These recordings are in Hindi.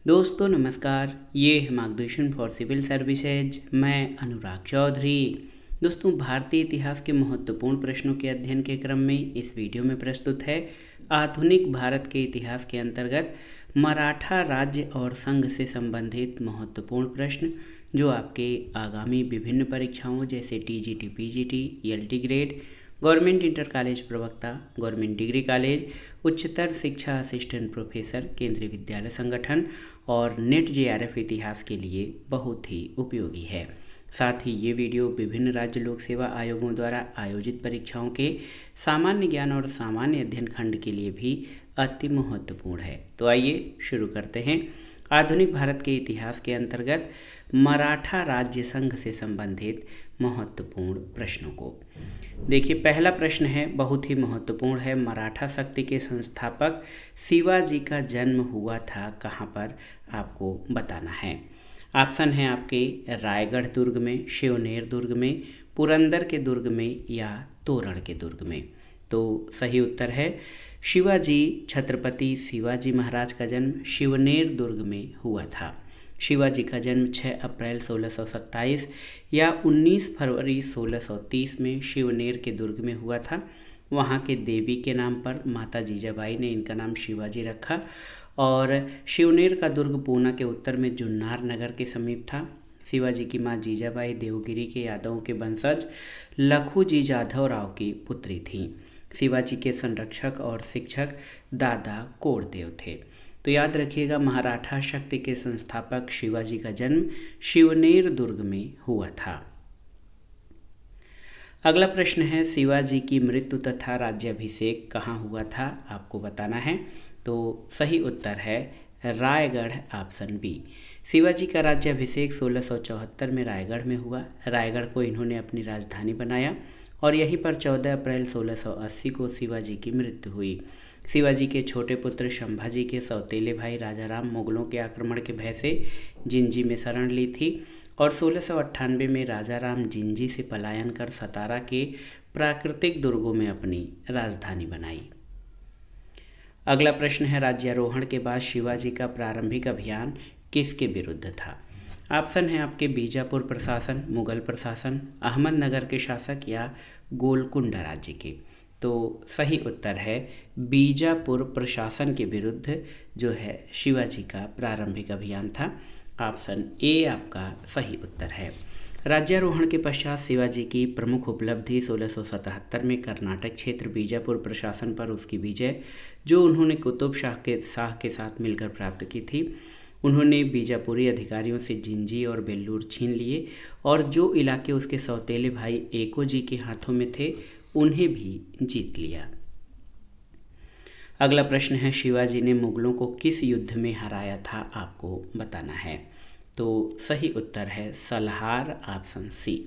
दोस्तों नमस्कार, ये है मार्गदर्शन फॉर सिविल सर्विसेज। मैं अनुराग चौधरी। दोस्तों, भारतीय इतिहास के महत्वपूर्ण प्रश्नों के अध्ययन के क्रम में इस वीडियो में प्रस्तुत है आधुनिक भारत के इतिहास के अंतर्गत मराठा राज्य और संघ से संबंधित महत्वपूर्ण प्रश्न, जो आपके आगामी विभिन्न परीक्षाओं जैसे TGT, PGT, ELT grade, government inter college प्रवक्ता, गवर्नमेंट डिग्री कॉलेज, उच्चतर शिक्षा असिस्टेंट प्रोफेसर, केंद्रीय विद्यालय संगठन और नेट जेआरएफ इतिहास के लिए बहुत ही उपयोगी है। साथ ही ये वीडियो विभिन्न राज्य लोक सेवा आयोगों द्वारा आयोजित परीक्षाओं के सामान्य ज्ञान और सामान्य अध्ययन खंड के लिए भी अति महत्वपूर्ण है। तो आइए शुरू करते हैं आधुनिक भारत के इतिहास के अंतर्गत मराठा राज्य संघ से संबंधित महत्वपूर्ण प्रश्नों को। देखिए, पहला प्रश्न है, बहुत ही महत्वपूर्ण है। मराठा शक्ति के संस्थापक शिवाजी का जन्म हुआ था कहाँ पर, आपको बताना है। ऑप्शन है आपके रायगढ़ दुर्ग में, शिवनेर दुर्ग में, पुरंदर के दुर्ग में या तोरण के दुर्ग में। तो सही उत्तर है शिवाजी, छत्रपति शिवाजी महाराज का जन्म शिवनेर दुर्ग में हुआ था। शिवाजी का जन्म 6 अप्रैल 1627 या 19 फरवरी 1630 में शिवनेर के दुर्ग में हुआ था। वहाँ के देवी के नाम पर माता जीजाबाई ने इनका नाम शिवाजी रखा और शिवनेर का दुर्ग पूना के उत्तर में जुन्नार नगर के समीप था। शिवाजी की माँ जीजाबाई देवगिरी के यादवों के वंशज लखूजी जाधव राव की पुत्री थीं। शिवाजी के संरक्षक और शिक्षक दादा कोड़देव थे। तो याद रखिएगा, मराठा शक्ति के संस्थापक शिवाजी का जन्म शिवनेर दुर्ग में हुआ था। अगला प्रश्न है, शिवाजी की मृत्यु तथा राज्याभिषेक कहाँ हुआ था, आपको बताना है। तो सही उत्तर है रायगढ़, ऑप्शन बी। शिवाजी का राज्याभिषेक 1674 में रायगढ़ में हुआ। रायगढ़ को इन्होंने अपनी राजधानी बनाया और यहीं पर 14 अप्रैल 1680 को शिवाजी की मृत्यु हुई। शिवाजी के छोटे पुत्र संभाजी के सौतेले भाई राजाराम मुगलों के आक्रमण के भय से जिंजी में शरण ली थी और 1698 में राजाराम जिंजी से पलायन कर सतारा के प्राकृतिक दुर्गों में अपनी राजधानी बनाई। अगला प्रश्न है, राज्यारोहण के बाद शिवाजी का प्रारंभिक अभियान किसके विरुद्ध था। ऑप्शन है आपके बीजापुर प्रशासन, मुगल प्रशासन, अहमदनगर के शासक या गोलकुंडा राज्य के। तो सही उत्तर है बीजापुर प्रशासन के विरुद्ध जो है शिवाजी का प्रारंभिक अभियान था। ऑप्शन ए आपका सही उत्तर है। राज्यारोहण के पश्चात शिवाजी की प्रमुख उपलब्धि 1677 में कर्नाटक क्षेत्र बीजापुर प्रशासन पर उसकी विजय, जो उन्होंने कुतुब शाह के साथ मिलकर प्राप्त की थी। उन्होंने बीजापुरी अधिकारियों से जिंजी और बेल्लूर छीन लिए और जो इलाके उसके सौतेले भाई एकोजी के हाथों में थे उन्हें भी जीत लिया। अगला प्रश्न है, शिवाजी ने मुगलों को किस युद्ध में हराया था, आपको बताना है। तो सही उत्तर है सलहार, ऑप्शन सी।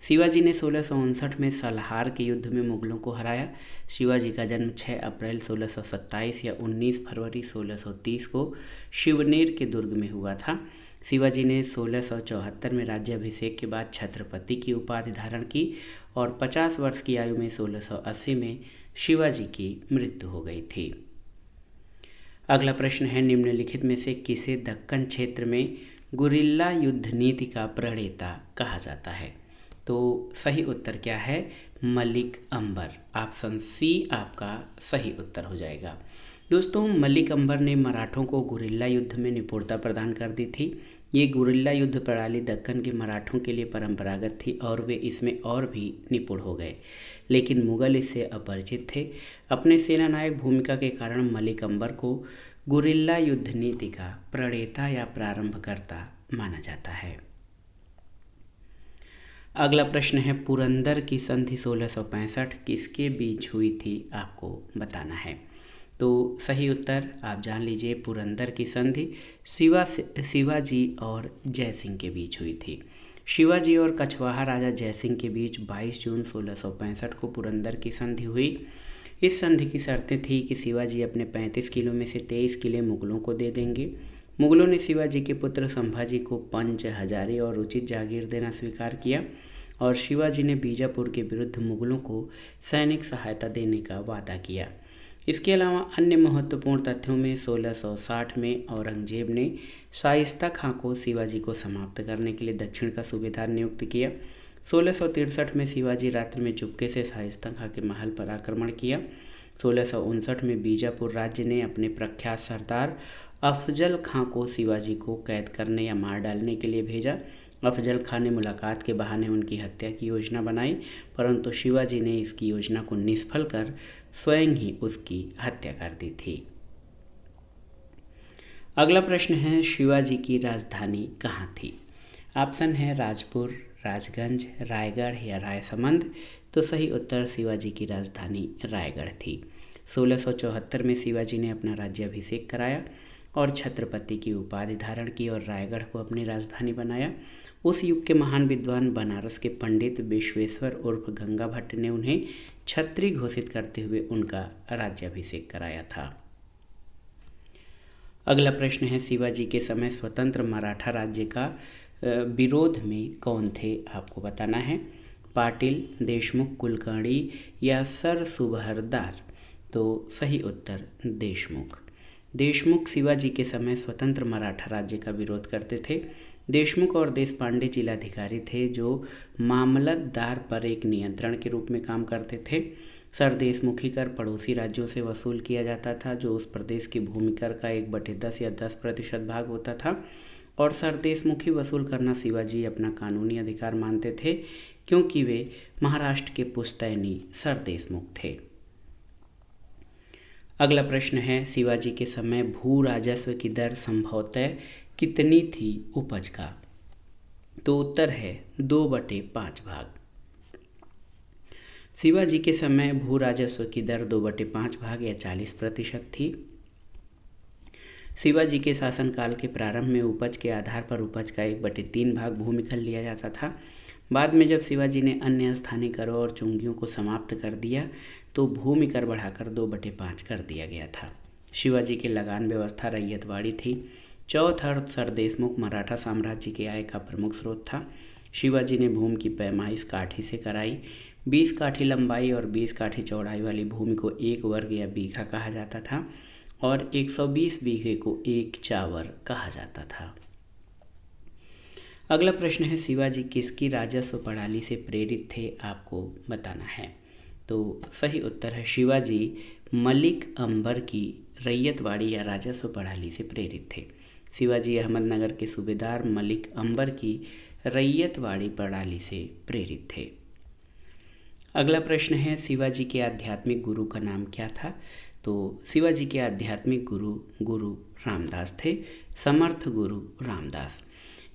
शिवाजी ने 1659 में सलहार के युद्ध में मुगलों को हराया। शिवाजी का जन्म 6 अप्रैल 1627 या 19 फरवरी 1630 को शिवनेर के दुर्ग में हुआ था। शिवाजी ने 1674 में राज्याभिषेक के बाद छत्रपति की उपाधि धारण की और 50 वर्ष की आयु में 1680 में शिवाजी की मृत्यु हो गई थी। अगला प्रश्न है, निम्नलिखित में से किसे दक्कन क्षेत्र में गुरिल्ला युद्ध नीति का प्रणेता कहा जाता है। तो सही उत्तर क्या है, मलिक अंबर, ऑप्शन सी आपका सही उत्तर हो जाएगा। दोस्तों, मलिक अंबर ने मराठों को गुरिल्ला युद्ध में निपुणता प्रदान कर दी थी। ये गुरिल्ला युद्ध प्रणाली दक्कन के मराठों के लिए परंपरागत थी और वे इसमें और भी निपुण हो गए, लेकिन मुगल इससे अपरिचित थे। अपने सेनानायक भूमिका के कारण मलिक अंबर को गुरिल्ला युद्ध नीति का प्रणेता या प्रारंभकर्ता माना जाता है। अगला प्रश्न है, पुरंदर की संधि 1665 किसके बीच हुई थी, आपको बताना है। तो सही उत्तर आप जान लीजिए, पुरंदर की संधि शिवाजी और जयसिंह के बीच हुई थी। शिवाजी और कछवाहा राजा जयसिंह के बीच 22 जून 1665 को पुरंदर की संधि हुई। इस संधि की शर्तें थी कि शिवाजी अपने 35 किलों में से 23 किले मुगलों को दे देंगे। मुगलों ने शिवाजी के पुत्र संभाजी को पंच, हजारे और उचित जागीर देना स्वीकार किया और शिवाजी ने बीजापुर के विरुद्ध मुगलों को सैनिक सहायता देने का वादा किया। इसके अलावा अन्य महत्वपूर्ण तथ्यों में 1660 में औरंगजेब ने शाइस्ता खां को शिवाजी को समाप्त करने के लिए दक्षिण का सूबेदार नियुक्त किया। 1663 में शिवाजी रात्रि में चुपके से शाइस्ता खां के महल पर आक्रमण किया। 1659 में बीजापुर राज्य ने अपने प्रख्यात सरदार अफजल खां को शिवाजी को कैद करने या मार डालने के लिए भेजा। अफजल खां ने मुलाकात के बहाने उनकी हत्या की योजना बनाई, परंतु शिवाजी ने इसकी योजना को निष्फल कर स्वयं ही उसकी हत्या कर दी थी। अगला प्रश्न है, शिवाजी की राजधानी कहाँ थी? ऑप्शन है राजपुर, राजगंज, रायगढ़ या रायसमंद। तो सही उत्तर शिवाजी की राजधानी रायगढ़ थी। 1674 में शिवाजी ने अपना राज्याभिषेक कराया और छत्रपति की उपाधि धारण की और रायगढ़ को अपनी राजधानी बनाया। उस युग के महान विद्वान बनारस के पंडित विश्वेश्वर उर्फ गंगा भट्ट ने उन्हें छत्री घोषित करते हुए उनका राज्याभिषेक कराया था। अगला प्रश्न है, शिवाजी के समय स्वतंत्र मराठा राज्य का विरोध में कौन थे? आपको बताना है। पाटिल, देशमुख, कुलकर्णी या सर सुबहरदार। तो सही उत्तर देशमुख। देशमुख शिवाजी के समय स्वतंत्र मराठा राज्य का विरोध करते थे। देशमुख और देशपांडे जिलाधिकारी थे जो मामलतदार पर एक नियंत्रण के रूप में काम करते थे। सरदेशमुखी कर पड़ोसी राज्यों से वसूल किया जाता था जो उस प्रदेश की भूमि कर का 1/10 या 10% भाग होता था, और सरदेशमुखी वसूल करना शिवाजी अपना कानूनी अधिकार मानते थे क्योंकि वे महाराष्ट्र के पुश्तैनी सरदेशमुख थे। अगला प्रश्न है, शिवाजी के समय भू राजस्व की दर संभवतः कितनी थी उपज का? तो उत्तर है 2/5 भाग। शिवाजी के समय भू राजस्व की दर 2/5 भाग या 40% थी। शिवाजी के शासनकाल के प्रारंभ में उपज के आधार पर उपज का 1/3 भाग भूमि कर लिया जाता था। बाद में जब शिवाजी ने अन्य स्थानीय करों और चुंगियों को समाप्त कर दिया तो भूमि कर बढ़ाकर 2/5 कर दिया गया था। शिवाजी की लगान व्यवस्था रैयतवाड़ी थी। चौथर सरदेशमुख मराठा साम्राज्य के आय का प्रमुख स्रोत था। शिवाजी ने भूमि की पैमाइश काठी से कराई। 20 काठी लंबाई और 20 काठी चौड़ाई वाली भूमि को 1 वर्ग या बीघा कहा जाता था और 120 बीघे को 1 चावर कहा जाता था। अगला प्रश्न है, शिवाजी किसकी राजस्व प्रणाली से प्रेरित थे? आपको बताना है। तो सही उत्तर है शिवाजी मलिक अंबर की रैयतवाड़ी या राजस्व प्रणाली से प्रेरित थे। शिवाजी अहमदनगर के सूबेदार मलिक अंबर की रैयतवाड़ी प्रणाली से प्रेरित थे। अगला प्रश्न है, शिवाजी के आध्यात्मिक गुरु का नाम क्या था? तो शिवाजी के आध्यात्मिक गुरु रामदास थे, समर्थ गुरु रामदास,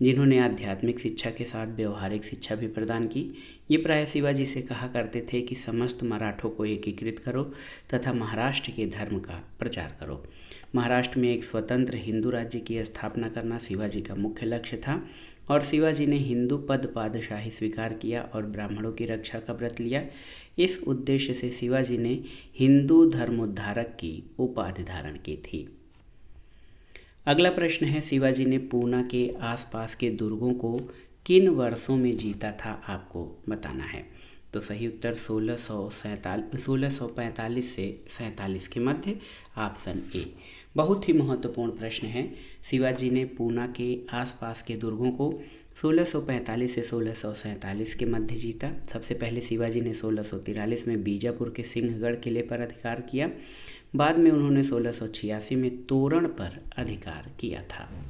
जिन्होंने आध्यात्मिक शिक्षा के साथ व्यवहारिक शिक्षा भी प्रदान की। ये प्राय शिवाजी से कहा करते थे कि समस्त मराठों को एकीकृत करो तथा महाराष्ट्र के धर्म का प्रचार करो। महाराष्ट्र में एक स्वतंत्र हिंदू राज्य की स्थापना करना शिवाजी का मुख्य लक्ष्य था और शिवाजी ने हिंदू पादशाही स्वीकार किया और ब्राह्मणों की रक्षा का व्रत लिया। इस उद्देश्य से शिवाजी ने हिंदू धर्मोद्धारक की उपाधि धारण की थी। अगला प्रश्न है, शिवाजी ने पूना के आसपास के दुर्गों को किन वर्षों में जीता था? आपको बताना है। तो सही उत्तर 1645 से 47 के मध्य, ऑप्शन ए। बहुत ही महत्वपूर्ण प्रश्न है। शिवाजी ने पूना के आसपास के दुर्गों को 1645 से 1647 के मध्य जीता। सबसे पहले शिवाजी ने 1643 में बीजापुर के सिंहगढ़ किले पर अधिकार किया। बाद में उन्होंने 1686 में तोरण पर अधिकार किया था।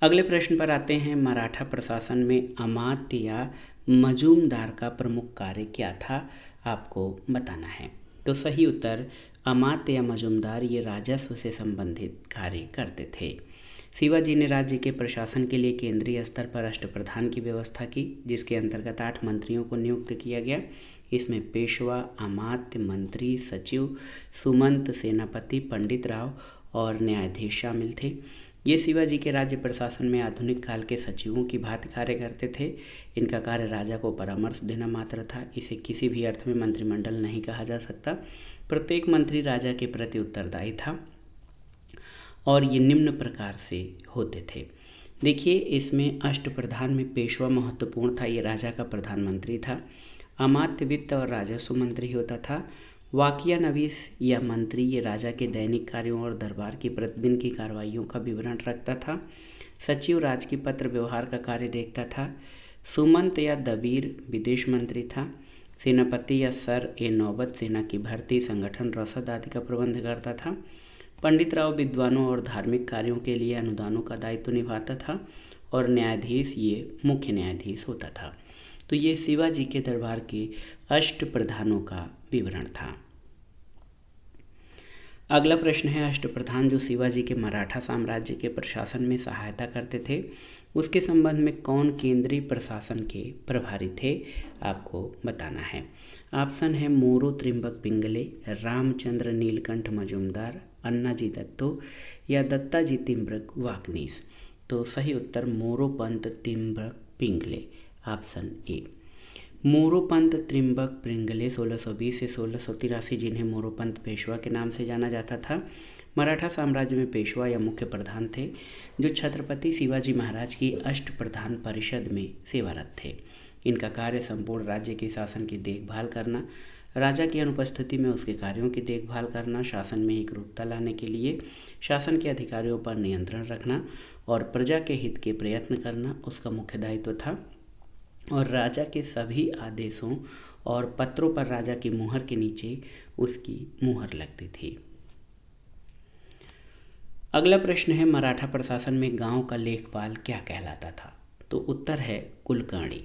अगले प्रश्न पर आते हैं, मराठा प्रशासन में अमात्य या मजूमदार का प्रमुख कार्य क्या था? आपको बताना है। तो सही उत्तर अमात्य या मजूमदार ये राजस्व से संबंधित कार्य करते थे। शिवाजी ने राज्य के प्रशासन के लिए केंद्रीय स्तर पर अष्टप्रधान की व्यवस्था की, जिसके अंतर्गत 8 मंत्रियों को नियुक्त किया गया। इसमें पेशवा, अमात्य, मंत्री, सचिव, सुमंत, सेनापति, पंडित राव और न्यायाधीश शामिल थे। ये शिवाजी के राज्य प्रशासन में आधुनिक काल के सचिवों की भांति कार्य करते थे। इनका कार्य राजा को परामर्श देना मात्र था। इसे किसी भी अर्थ में मंत्रिमंडल नहीं कहा जा सकता। प्रत्येक मंत्री राजा के प्रति उत्तरदायी था और ये निम्न प्रकार से होते थे। देखिए, इसमें अष्टप्रधान में पेशवा महत्वपूर्ण था। ये राजा का प्रधानमंत्री था। अमात्य वित्त और राजस्व मंत्री होता था वाकियानवीस या मंत्री ये राजा के दैनिक कार्यों और दरबार की प्रतिदिन की कार्रवाइयों का विवरण रखता था। सचिव राजकीय पत्र व्यवहार का कार्य देखता था। सुमंत या दबीर विदेश मंत्री था। सेनापति या सर ए नौबत सेना की भर्ती, संगठन, रसद आदि का प्रबंध करता था। पंडित राव विद्वानों और धार्मिक कार्यों के लिए अनुदानों का दायित्व निभाता था। और न्यायाधीश ये मुख्य न्यायाधीश होता था। तो ये शिवाजी के दरबार के अष्ट प्रधानों का विवरण था। अगला प्रश्न है, अष्टप्रधान जो शिवाजी के मराठा साम्राज्य के प्रशासन में सहायता करते थे, उसके संबंध में कौन केंद्रीय प्रशासन के प्रभारी थे, आपको बताना है। ऑप्शन है मोरो त्रिम्बक पिंगले, रामचंद्र नीलकंठ मजूमदार, अन्नाजी दत्तो या दत्ताजी तिम्बक वाकनीस। तो सही उत्तर मोरोपंत त्रिम्बक पिंगले, ऑप्शन ए। मोरोपंत त्रिम्बक पिंगले 1620 से 1683, जिन्हें मोरोपंत पेशवा के नाम से जाना जाता था, मराठा साम्राज्य में पेशवा या मुख्य प्रधान थे, जो छत्रपति शिवाजी महाराज की अष्टप्रधान परिषद में सेवारत थे। इनका कार्य संपूर्ण राज्य के शासन की देखभाल करना, राजा की अनुपस्थिति में उसके कार्यों की देखभाल करना, शासन में एकरूपता लाने के लिए शासन के अधिकारियों पर नियंत्रण रखना और प्रजा के हित के प्रयत्न करना उसका मुख्य दायित्व था। और राजा के सभी आदेशों और पत्रों पर राजा की मुहर के नीचे उसकी मुहर लगती थी। अगला प्रश्न है, मराठा प्रशासन में गांव का लेखपाल क्या कहलाता था? तो उत्तर है कुलकर्णी।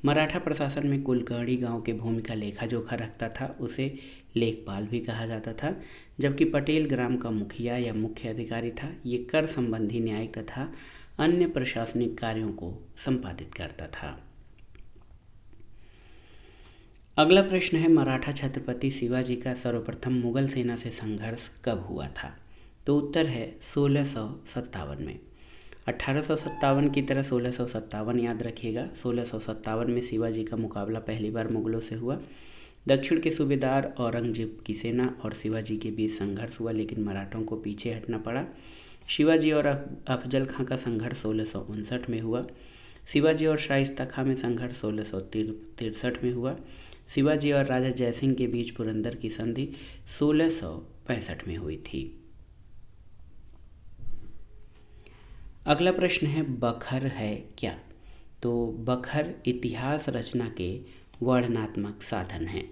मराठा प्रशासन में कुलकर्णी गांव के भूमि का लेखा जोखा रखता था, उसे लेखपाल भी कहा जाता था। जबकि पटेल ग्राम का मुखिया या मुख्य अधिकारी था। ये कर संबंधी न्यायिक तथा अन्य प्रशासनिक कार्यों को संपादित करता था। अगला प्रश्न है, मराठा छत्रपति शिवाजी का सर्वप्रथम मुगल सेना से संघर्ष कब हुआ था? तो उत्तर है 1657 में। 1857 की तरह 1657 याद रखिएगा। 1657 में शिवाजी का मुकाबला पहली बार मुगलों से हुआ। दक्षिण के सूबेदार औरंगजेब की सेना और शिवाजी के बीच संघर्ष हुआ, लेकिन मराठों को पीछे हटना पड़ा। शिवाजी और अफजल खां का संघर्ष 1659 में हुआ। शिवाजी और शाइस्ता खां में संघर्ष 1663 में हुआ। शिवाजी और राजा जयसिंह के बीच पुरंदर की संधि 1665 में हुई थी। अगला प्रश्न है, बखर है क्या? तो बखर इतिहास रचना के वर्णनात्मक साधन हैं।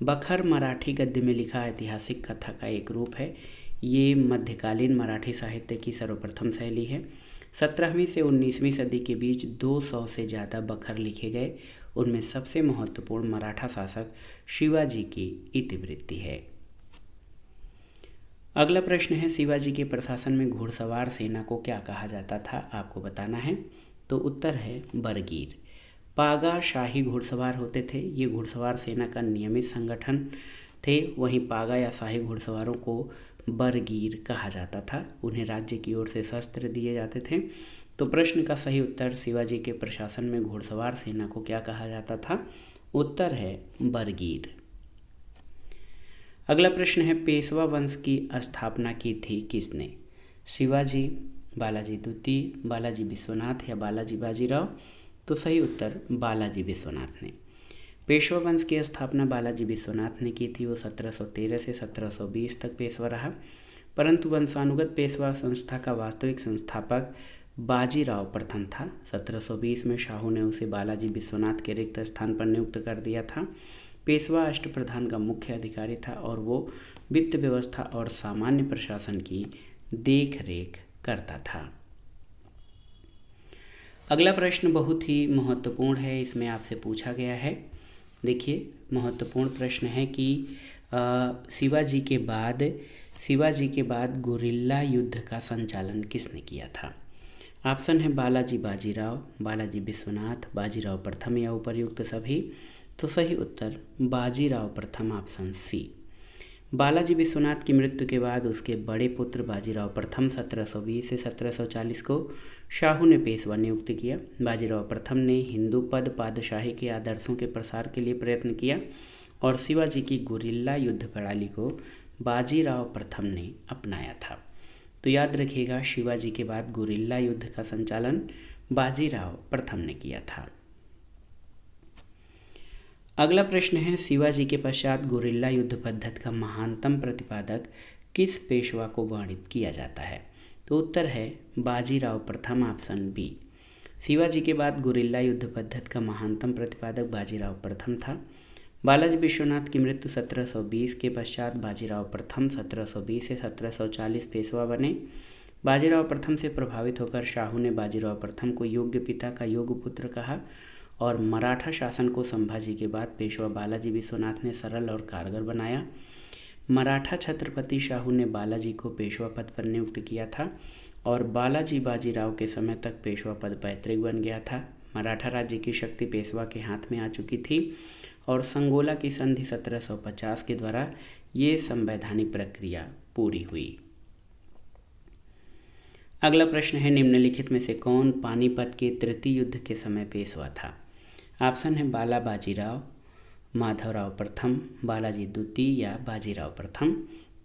बखर मराठी गद्य में लिखा ऐतिहासिक कथा का एक रूप है। ये मध्यकालीन मराठी साहित्य की सर्वप्रथम शैली है। 17वीं से 19वीं सदी के बीच 200 से ज़्यादा बखर लिखे गए। उनमें सबसे महत्वपूर्ण मराठा शासक शिवाजी की इतिवृत्ति है। अगला प्रश्न है, शिवाजी के प्रशासन में घुड़सवार सेना को क्या कहा जाता था? आपको बताना है। तो उत्तर है बरगीर। पागा शाही घुड़सवार होते थे। ये घुड़सवार सेना का नियमित संगठन थे। वहीं पागा या शाही घुड़सवारों को बरगीर कहा जाता था। उन्हें राज्य की ओर से शस्त्र दिए जाते थे। तो प्रश्न का सही उत्तर, शिवाजी के प्रशासन में घुड़सवार सेना को क्या कहा जाता था? उत्तर है बरगीर। अगला प्रश्न है, पेशवा वंश की स्थापना की थी किसने? शिवाजी, बालाजी द्वितीय, बालाजी विश्वनाथ या बालाजी बाजीराव? तो सही उत्तर बालाजी विश्वनाथ ने। पेशवा वंश की स्थापना बालाजी विश्वनाथ ने की थी। वो 1713 से 1720 तक पेशवा रहा, परंतु वंशानुगत पेशवा संस्था का वास्तविक संस्थापक बाजीराव प्रथम था। 1720 में शाहू ने उसे बालाजी विश्वनाथ के रिक्त स्थान पर नियुक्त कर दिया था। पेशवा अष्टप्रधान का मुख्य अधिकारी था और वो वित्त व्यवस्था और सामान्य प्रशासन की देख रेख करता था। अगला प्रश्न बहुत ही महत्वपूर्ण है, इसमें आपसे पूछा गया है। देखिए, महत्वपूर्ण प्रश्न है कि शिवाजी के बाद गुरिल्ला युद्ध का संचालन किसने किया था? ऑप्शन है बालाजी बाजीराव, बालाजी विश्वनाथ, बाजीराव प्रथम या उपर्युक्त सभी। तो सही उत्तर बाजीराव प्रथम, ऑप्शन सी। बालाजी विश्वनाथ की मृत्यु के बाद उसके बड़े पुत्र बाजीराव प्रथम 1720 से 1740 को शाहू ने पेशवा नियुक्त किया। बाजीराव प्रथम ने हिंदू पद पादशाही के आदर्शों के प्रसार के लिए प्रयत्न किया और शिवाजी की गुरिल्ला युद्ध प्रणाली को बाजीराव प्रथम ने अपनाया था। तो याद रखिएगा, शिवाजी के बाद गुरिल्ला युद्ध का संचालन बाजीराव प्रथम ने किया था। अगला प्रश्न है, शिवाजी के पश्चात गुरिल्ला युद्ध पद्धति का महानतम प्रतिपादक किस पेशवा को वर्णित किया जाता है? तो उत्तर है बाजीराव प्रथम, ऑप्शन बी। शिवाजी के बाद गुरिल्ला युद्ध पद्धति का महानतम प्रतिपादक बाजीराव प्रथम था। बालाजी विश्वनाथ की मृत्यु 1720 के पश्चात बाजीराव प्रथम 1720 से 1740 पेशवा बने। बाजीराव प्रथम से प्रभावित होकर शाहू ने बाजीराव प्रथम को योग्य पिता का योग्य पुत्र कहा और मराठा शासन को संभाजी के बाद पेशवा बालाजी विश्वनाथ ने सरल और कारगर बनाया। मराठा छत्रपति शाहू ने बालाजी को पेशवा पद पर नियुक्त किया था और बालाजी बाजीराव के समय तक पेशवा पद पैतृक बन गया था। मराठा राज्य की शक्ति पेशवा के हाथ में आ चुकी थी और संगोला की संधि 1750 के द्वारा ये संवैधानिक प्रक्रिया पूरी हुई। अगला प्रश्न है, निम्नलिखित में से कौन पानीपत के तृतीय युद्ध के समय पेशवा था? ऑप्शन है बाला बाजीराव, माधवराव प्रथम, बालाजी द्वितीय या बाजीराव प्रथम।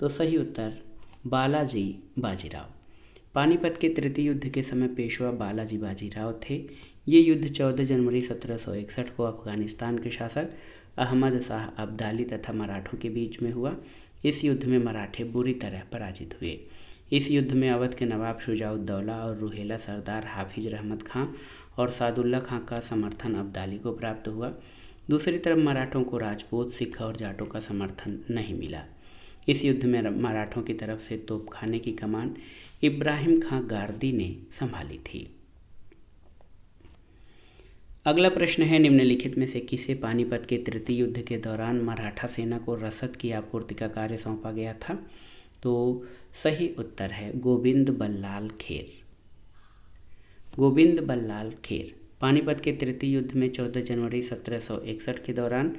तो सही उत्तर बालाजी बाजीराव। पानीपत के तृतीय युद्ध के समय पेशवा बालाजी बाजीराव थे। ये युद्ध 14 जनवरी 1761 को अफगानिस्तान के शासक अहमद शाह अब्दाली तथा मराठों के बीच में हुआ। इस युद्ध में मराठे बुरी तरह पराजित हुए। इस युद्ध में अवध के नवाब शुजाउद्दौला और रुहेला सरदार हाफिज रहमत खां और सादुल्ला खां का समर्थन अब्दाली को प्राप्त हुआ। दूसरी तरफ मराठों को राजपूत, सिख और जाटों का समर्थन नहीं मिला। इस युद्ध में मराठों की तरफ से तोपखाने की कमान इब्राहिम खां गारदी ने संभाली थी। अगला प्रश्न है, निम्नलिखित में से किसे पानीपत के तृतीय युद्ध के दौरान मराठा सेना को रसद की आपूर्ति का कार्य सौंपा गया था? तो सही उत्तर है गोविंद बल्लाल खेर। गोविंद बल्लाल खेर। पानीपत के तृतीय युद्ध में 14 जनवरी 1761 के दौरान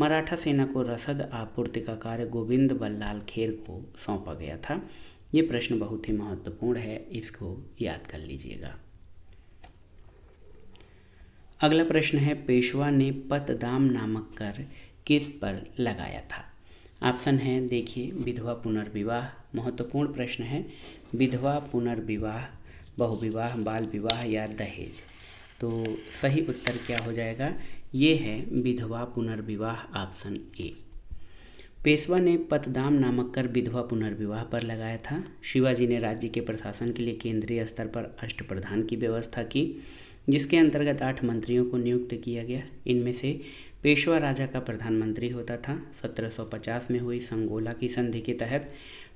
मराठा सेना को रसद आपूर्ति का कार्य गोविंद बल्लाल खेर को सौंपा गया था। ये प्रश्न बहुत ही महत्वपूर्ण है, इसको याद कर लीजिएगा। अगला प्रश्न है, पेशवा ने पतदाम नामक कर किस पर लगाया था? ऑप्शन है, देखिए, विधवा पुनर्विवाह, महत्वपूर्ण प्रश्न है, विधवा पुनर्विवाह, बहुविवाह, बाल विवाह या दहेज। तो सही उत्तर क्या हो जाएगा? ये है विधवा पुनर्विवाह, ऑप्शन ए। पेशवा ने पतदाम नामक कर विधवा पुनर्विवाह पर लगाया था। शिवाजी ने राज्य के प्रशासन के लिए केंद्रीय स्तर पर अष्टप्रधान की व्यवस्था की, जिसके अंतर्गत 8 मंत्रियों को नियुक्त किया गया। इनमें से पेशवा राजा का प्रधानमंत्री होता था। 1750 में हुई संगोला की संधि के तहत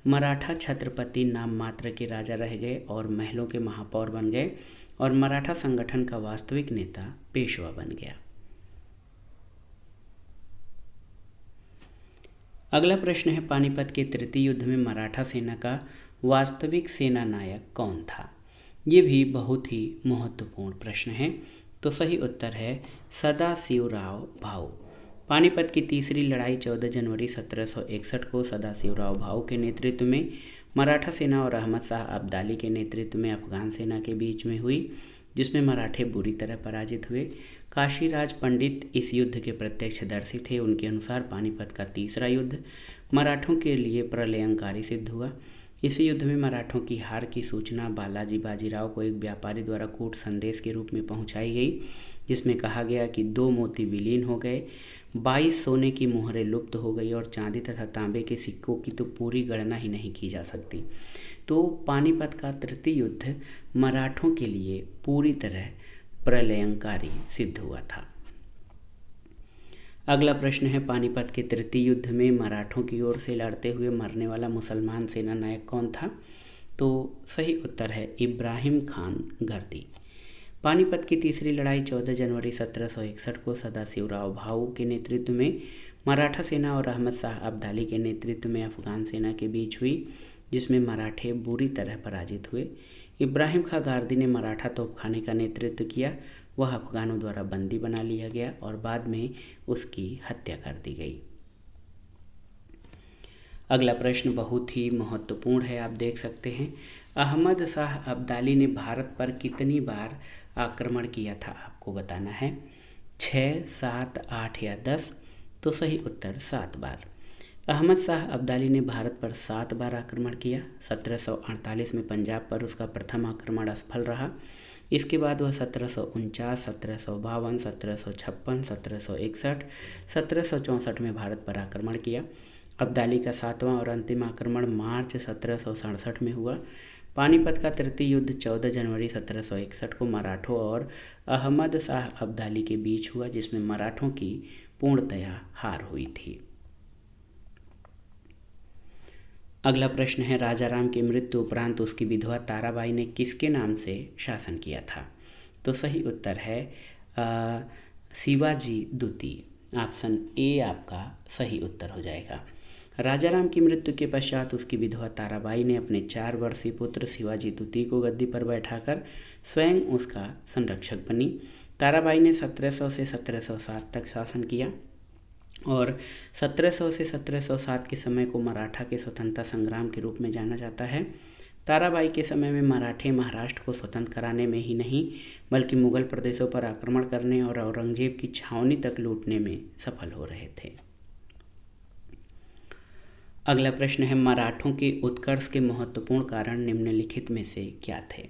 मराठा छत्रपति नाम मात्र के राजा रह गए और महलों के महापौर बन गए और मराठा संगठन का वास्तविक नेता पेशवा बन गया। अगला प्रश्न है, पानीपत के तृतीय युद्ध में मराठा सेना का वास्तविक सेना नायक कौन था? ये भी बहुत ही महत्वपूर्ण प्रश्न है। तो सही उत्तर है सदाशिवराव भाऊ। पानीपत की तीसरी लड़ाई 14 जनवरी 1761 को सदाशिवराव भाऊ के नेतृत्व में मराठा सेना और अहमद शाह अब्दाली के नेतृत्व में अफगान सेना के बीच में हुई, जिसमें मराठे बुरी तरह पराजित हुए। काशीराज पंडित इस युद्ध के प्रत्यक्षदर्शी थे। उनके अनुसार पानीपत का तीसरा युद्ध मराठों के लिए प्रलयंकारी सिद्ध हुआ। इस युद्ध में मराठों की हार की सूचना बालाजी बाजीराव को एक व्यापारी द्वारा कूट संदेश के रूप में पहुंचाई गई, जिसमें कहा गया कि 2 मोती विलीन हो गए, 22 सोने की मोहरें लुप्त हो गई और चांदी तथा तांबे के सिक्कों की तो पूरी गणना ही नहीं की जा सकती। तो पानीपत का तृतीय युद्ध मराठों के लिए पूरी तरह प्रलयंकारी सिद्ध हुआ था। अगला प्रश्न है, पानीपत के तृतीय युद्ध में मराठों की ओर से लड़ते हुए मरने वाला मुसलमान सेना नायक कौन था? तो सही उत्तर है इब्राहिम खान गर्दी। पानीपत की तीसरी लड़ाई 14 जनवरी 1761 को सदाशिवराव भाऊ के नेतृत्व में मराठा सेना और अहमद शाह अब्दाली के नेतृत्व में अफगान सेना के बीच हुई, जिसमें मराठे बुरी तरह पराजित हुए। इब्राहिम खां गारदी ने मराठा तोपखाने का नेतृत्व किया। वह अफगानों द्वारा बंदी बना लिया गया और बाद में उसकी हत्या कर दी गई। अगला प्रश्न बहुत ही महत्वपूर्ण है, आप देख सकते हैं, अहमद शाह अब्दाली ने भारत पर कितनी बार आक्रमण किया था? आपको बताना है 6, 7, 8 या 10। तो सही उत्तर 7 बार। अहमद शाह अब्दाली ने भारत पर 7 बार आक्रमण किया। 1748 में पंजाब पर उसका प्रथम आक्रमण असफल रहा इसके बाद वह 1749, 1752, 1756, 1761, 1764 में भारत पर आक्रमण किया। अब्दाली का 7वां और अंतिम आक्रमण मार्च 1767 में हुआ। पानीपत का तृतीय युद्ध 14 जनवरी 1761 को मराठों और अहमद शाह अब्दाली के बीच हुआ, जिसमें मराठों की पूर्णतया हार हुई थी। अगला प्रश्न है, राजा राम की मृत्यु उपरांत उसकी विधवा ताराबाई ने किसके नाम से शासन किया था? तो सही उत्तर है शिवाजी द्वितीय। ऑप्शन ए आपका सही उत्तर हो जाएगा। राजा राम की मृत्यु के पश्चात उसकी विधवा ताराबाई ने अपने 4 वर्षीय पुत्र शिवाजी द्वितीय को गद्दी पर बैठाकर स्वयं उसका संरक्षक बनी। ताराबाई ने 1700 से 1707 तक शासन किया और 1700 से 1707 के समय को मराठा के स्वतंत्रता संग्राम के रूप में जाना जाता है। ताराबाई के समय में मराठे महाराष्ट्र को स्वतंत्र कराने में ही नहीं बल्कि मुगल प्रदेशों पर आक्रमण करने और औरंगजेब की छावनी तक लूटने में सफल हो रहे थे। अगला प्रश्न है, मराठों के उत्कर्ष के महत्वपूर्ण कारण निम्नलिखित में से क्या थे?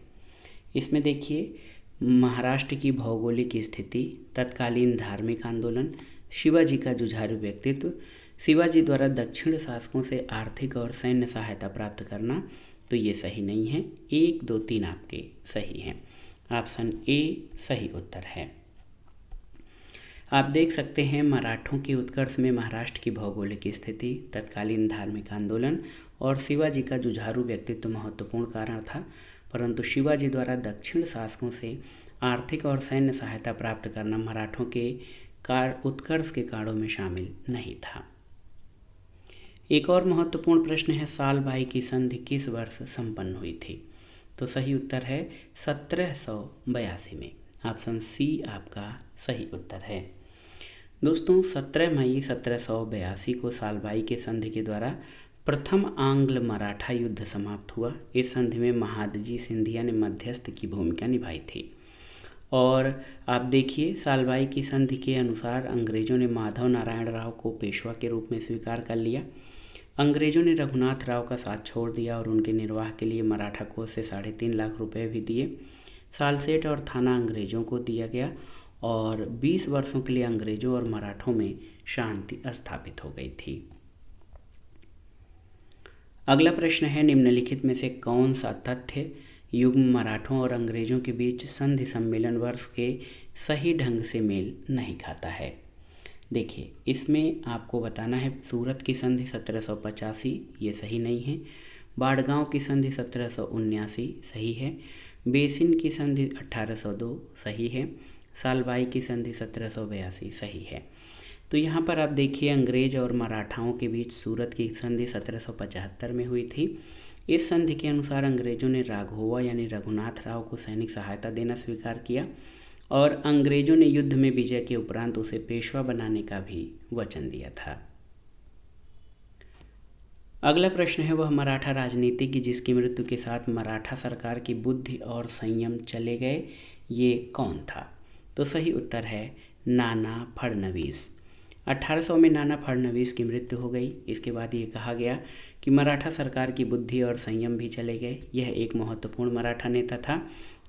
इसमें देखिए, महाराष्ट्र की भौगोलिक स्थिति, तत्कालीन धार्मिक आंदोलन, शिवाजी का जुझारू व्यक्तित्व, शिवाजी द्वारा दक्षिण शासकों से आर्थिक और सैन्य सहायता प्राप्त करना। तो ये सही नहीं है। 1, 2, 3 आपके सही हैं। ऑप्शन ए सही उत्तर है। आप देख सकते हैं, मराठों के उत्कर्ष में महाराष्ट्र की भौगोलिक स्थिति, तत्कालीन धार्मिक आंदोलन और शिवाजी का जुझारू व्यक्तित्व महत्वपूर्ण कारण था, परंतु शिवाजी द्वारा दक्षिण शासकों से आर्थिक और सैन्य सहायता प्राप्त करना मराठों के उत्कर्ष के कारणों में शामिल नहीं था। एक और महत्वपूर्ण प्रश्न है, सालबाई की संधि किस वर्ष संपन्न हुई थी? तो सही उत्तर है 1782 में। ऑप्शन सी आपका सही उत्तर है। दोस्तों, 17 मई 1782 को सालबाई के संधि के द्वारा प्रथम आंग्ल मराठा युद्ध समाप्त हुआ। इस संधि में महादजी सिंधिया ने मध्यस्थ की भूमिका निभाई थी। और आप देखिए, सालबाई की संधि के अनुसार अंग्रेजों ने माधव नारायण राव को पेशवा के रूप में स्वीकार कर लिया। अंग्रेजों ने रघुनाथ राव का साथ छोड़ दिया और उनके निर्वाह के लिए मराठा कोष से 3.5 लाख रुपए भी दिए। सालसेट और थाना अंग्रेजों को दिया गया और 20 वर्षों के लिए अंग्रेजों और मराठों में शांति स्थापित हो गई थी। अगला प्रश्न है, निम्नलिखित में से कौन सा तथ्य युग्म मराठों और अंग्रेजों के बीच संधि सम्मेलन वर्ष के सही ढंग से मेल नहीं खाता है? देखिए, इसमें आपको बताना है, सूरत की संधि 1785 ये सही नहीं है। बाड़गांव की संधि 1779 सही है। बेसिन की संधि 1802 सही है। सालबाई की संधि 1782 सही है। तो यहाँ पर आप देखिए, अंग्रेज और मराठाओं के बीच सूरत की संधि 1775 में हुई थी। इस संधि के अनुसार अंग्रेजों ने राघोवा यानी रघुनाथ राव को सैनिक सहायता देना स्वीकार किया और अंग्रेजों ने युद्ध में विजय के उपरांत उसे पेशवा बनाने का भी वचन दिया था। अगला प्रश्न है, वह मराठा राजनीतिज्ञ जिसकी मृत्यु के साथ मराठा सरकार की बुद्धि और संयम चले गए, ये कौन था? तो सही उत्तर है नाना फडणवीस। 1800 में नाना फडणवीस की मृत्यु हो गई। इसके बाद ये कहा गया कि मराठा सरकार की बुद्धि और संयम भी चले गए। यह एक महत्वपूर्ण मराठा नेता था।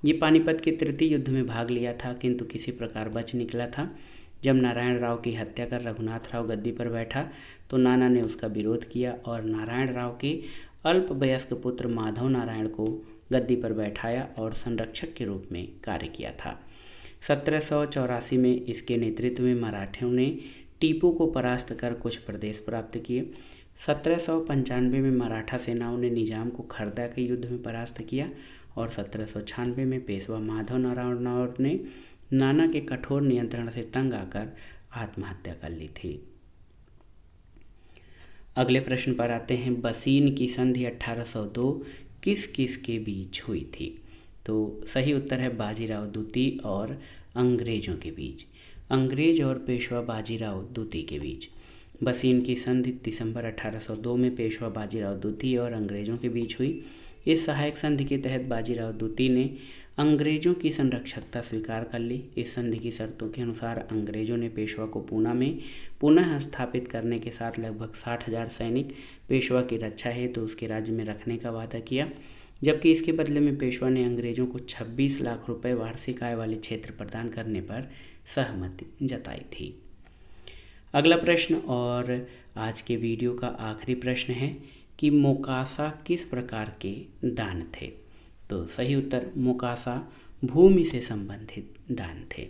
ये पानीपत के तृतीय युद्ध में भाग लिया था, किंतु किसी प्रकार बच निकला था। जब नारायण राव की हत्या कर रघुनाथ राव गद्दी पर बैठा तो नाना ने उसका विरोध किया और नारायण राव के अल्पवयस्क पुत्र माधव नारायण को गद्दी पर बैठाया और संरक्षक के रूप में कार्य किया था। 1784 में इसके नेतृत्व में मराठियों ने टीपू को परास्त कर कुछ प्रदेश प्राप्त किए। 1795 में मराठा सेनाओं ने निजाम को खरदा के युद्ध में परास्त किया और 1796 में पेशवा माधव नारायण ने नाना के कठोर नियंत्रण से तंग आकर आत्महत्या कर ली थी। अगले प्रश्न पर आते हैं, बसीन की संधि 1802 किस किस के बीच हुई थी? तो सही उत्तर है बाजीराव द्वितीय और अंग्रेजों के बीच। अंग्रेज और पेशवा बाजीराव द्वितीय के बीच बसीन की संधि दिसंबर 1802 में पेशवा बाजीराव द्वितीय और अंग्रेजों के बीच हुई। इस सहायक संधि के तहत बाजीराव द्वितीय ने अंग्रेजों की संरक्षकता स्वीकार कर ली। इस संधि की शर्तों के अनुसार अंग्रेजों ने पेशवा को पूना में पुनः स्थापित करने के साथ लगभग 60,000 सैनिक पेशवा की रक्षा हेतु उसके राज्य में रखने का वादा किया। जबकि इसके बदले में पेशवा ने अंग्रेजों को 26 लाख रुपए वार्षिक आय वाले क्षेत्र प्रदान करने पर सहमति जताई थी। अगला प्रश्न और आज के वीडियो का आखिरी प्रश्न है कि मोकासा किस प्रकार के दान थे। तो सही उत्तर मोकासा भूमि से संबंधित दान थे।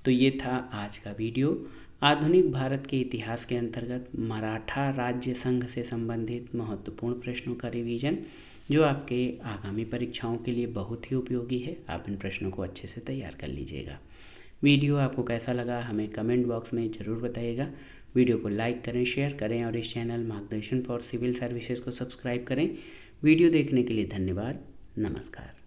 तो ये था आज का वीडियो। आधुनिक भारत के इतिहास के अंतर्गत मराठा राज्य संघ से संबंधित महत्वपूर्ण प्रश्नों का रिवीजन, जो आपके आगामी परीक्षाओं के लिए बहुत ही उपयोगी है। आप इन प्रश्नों को अच्छे से तैयार कर लीजिएगा। वीडियो आपको कैसा लगा हमें कमेंट बॉक्स में ज़रूर बताइएगा। वीडियो को लाइक करें, शेयर करें और इस चैनल मार्गदर्शन फॉर सिविल सर्विसेज को सब्सक्राइब करें। वीडियो देखने के लिए धन्यवाद। नमस्कार।